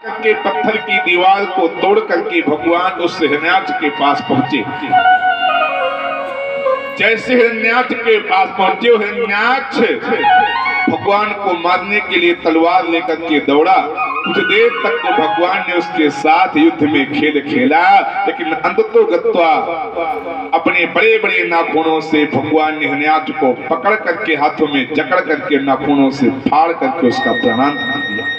के पत्थर की दीवार को तोड़ करके भगवान उस हिरण्याक्ष के पास पहुंचे। जैसे हिरण्याक्ष के पास पहुंचे, हिरण्याक्ष भगवान को मारने के लिए तलवार लेकर के दौड़ा। कुछ देर तक तो भगवान ने उसके साथ युद्ध में खेल खेला, लेकिन अंततोगत्वा अपने बड़े बड़े नाखूनों से भगवान ने हिरण्याक्ष को पकड़ करके हाथों में जकड़ करके नाखूनों से फाड़ करके उसका प्राणांत कर दिया।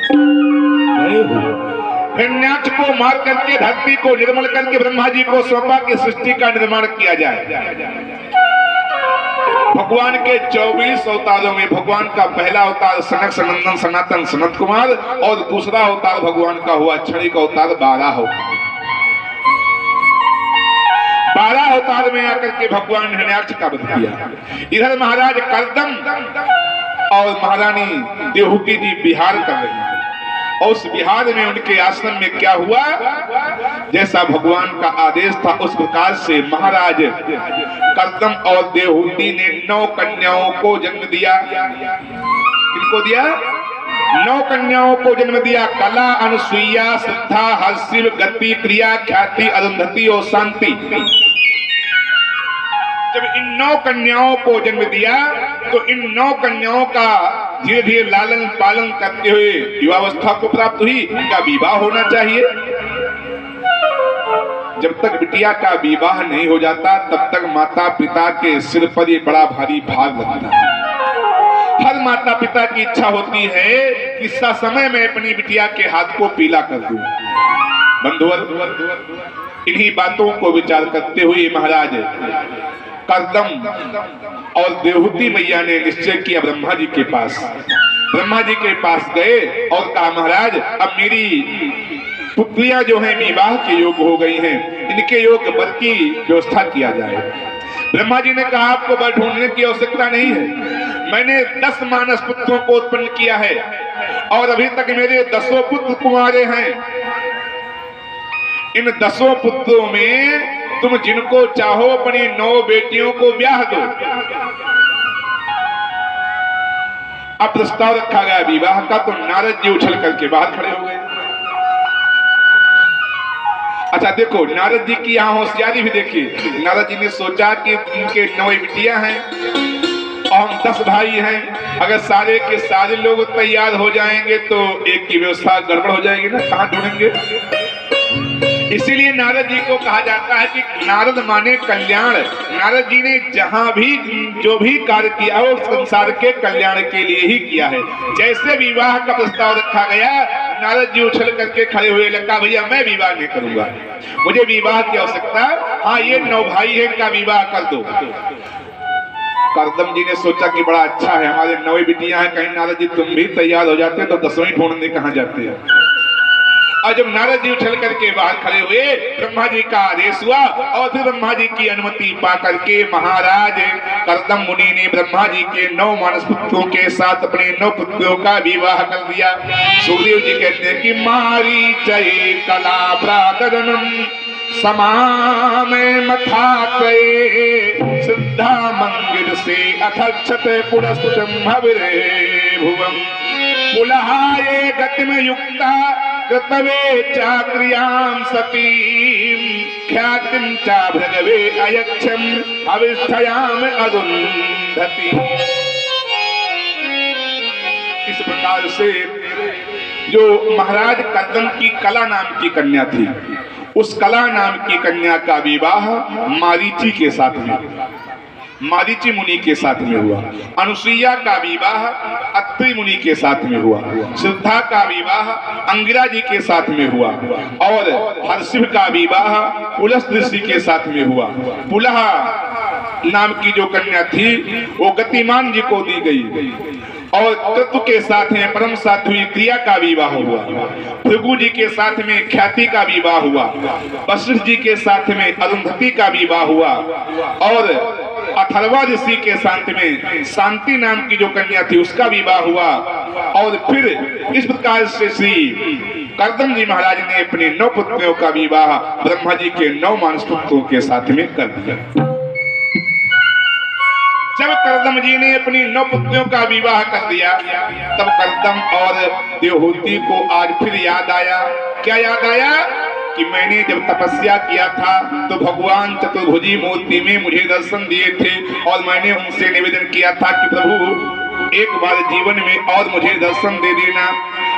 हिरण्याक्ष को मार करके धरती को निर्मल करके ब्रह्मा जी को सौंपा कि सृष्टि का निर्माण किया जाए। भगवान के 24 अवतारों में भगवान का पहला अवतार सनक सनंदन सनातन सनत कुमार और दूसरा अवतार भगवान का हुआ क्षणिक अवतार 12 अवतार। 12 अवतार में आकर के भगवान ने हिरण्याक्ष का वध किया। इधर महाराज कर्दम और महारानी देवहूति जी विहार कर रही हैं। और उस विहार में उनके आश्रम में क्या हुआ, जैसा भगवान का आदेश था उस प्रकार से महाराज कर्दम और देवहूति ने 9 कन्याओं को जन्म दिया। किनको दिया? 9 कन्याओं को जन्म दिया। कला, अनुसुईया, श्रद्धा, हर्षिव, गति, क्रिया, ख्याति, अरुंधति और शांति। जब इन 9 कन्याओं को जन्म दिया तो इन 9 कन्याओं का धीरे धीरे लालन पालन करते हुए युवावस्था को प्राप्त हुई। इनका विवाह होना चाहिए। जब तक बिटिया का विवाह नहीं हो जाता तब तक माता पिता के सिर पर ये बड़ा भारी भार लगता है। हर माता पिता की इच्छा होती है कि समय में अपनी बिटिया के हाथ को पीला कर दूं। बंधुवर, इन्हीं बातों को विचार करते हुए महाराज कर्दम और देवहूति मैया ने निश्चय किया ब्रह्मा जी के पास। ब्रह्मा जी के पास गए और कहा, महाराज अब मेरी पुत्रियां जो हैं विवाह के योग्य हो गई हैं, इनके योग्य वर की व्यवस्था किया जाए। ब्रह्मा जी ने कहा, आपको वर ढूंढने की आवश्यकता नहीं है। मैंने 10 मानस पुत्रों को उत्पन्न किया है और अभी तक मेरे 10 पुत्र कुंवारे हैं। इन 10 पुत्रों में तुम जिनको चाहो अपनी 9 बेटियों को ब्याह दो। अब प्रस्ताव रखा गया विवाह का, तो नारद जी उछल करके बाहर खड़े हो गए। अच्छा देखो, नारद जी की यहाँ होशियारी भी देखिए। नारद जी ने सोचा कि उनके 9 बिटियां हैं और हम 10 भाई हैं। अगर सारे के सारे लोग तैयार हो जाएंगे तो एक की व्यवस्था गड़बड़ हो जाएगी ना, कहाँ ढूंढेंगे। इसीलिए नारद जी को कहा जाता है कि नारद माने कल्याण। नारद जी ने जहां भी जो भी कार्य किया वो संसार के कल्याण के लिए ही किया है। जैसे विवाह का प्रस्ताव रखा गया, नारद जी उछल करके खड़े हुए, लगा भैया मैं विवाह नहीं करूंगा, मुझे विवाह की आवश्यकता, हाँ ये 9 भाई है इनका विवाह कर दो। कर्दम जी ने सोचा कि बड़ा अच्छा है, हमारे 9 बिटियां हैं, कहीं नारद जी तुम भी तैयार हो जाते तो 10वीं ढूंढने कहाँ जाते हैं। और जब नारद जी उछल करके बाहर खड़े हुए, ब्रह्मा जी का आदेश हुआ और फिर ब्रह्मा जी की अनुमति पा करके महाराज कर्दम मुनि ने ब्रह्मा जी के 9 मानस पुत्रों के साथ अपने 9 पुत्रों का विवाह कर दिया। सुखदेव जी कहते हैं कि मारीचय कला प्रातरनम समाम मथा सिद्धा मंगिर से अथक्षत पुरस्तुतम हविरे भुवम पुलहाये गति में युक्ता कृतवे चाक्रियां सतीं ख्यातिं चा भृगवे अयक्षम अविष्ठयाम अरुंधति। इस प्रकार से जो महाराज कर्दम की कला नाम की कन्या थी, उस कला नाम की कन्या का विवाह मारीची के साथ में, मारीची मुनि के साथ में हुआ। अनुसुईया का विवाह अत्रि मुनि के साथ में हुआ। श्रद्धा का विवाह अंगिरा जी के साथ में हुआ और हर्षिव का विवाह पुलस ऋषि के साथ में हुआ। पुलहा नाम की जो कन्या थी वो गतिमान जी को दी गई और क्रतु के साथ में परम साध्वी क्रिया का विवाह हुआ। भृगु जी के साथ में ख्याति का विवाह हुआ। वशिष्ठ जी के साथ में अरुंधति का विवाह हुआ और अथर्वा ऋषि के साथ में शांति नाम की जो कन्या थी उसका विवाह हुआ। और फिर इस प्रकार से श्री कर्दम जी महाराज ने अपने 9 पुत्रों का विवाह ब्रह्मा जी के 9 मानस पुत्रों के साथ में कर दिया। जब करदम जी ने अपनी 9 पुत्रियों का विवाह कर दिया, तब करदम और देवहूति को आज फिर याद आया। क्या याद आया? कि मैंने जब तपस्या किया था तो भगवान चतुर्भुजी मूर्ति में मुझे दर्शन दिए थे और मैंने उनसे निवेदन किया था कि प्रभु एक बार जीवन में और मुझे दर्शन दे देना।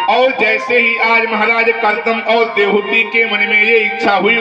और जैसे ही आज महाराज करदम और देवहूति के मन में ये इच्छा हुई,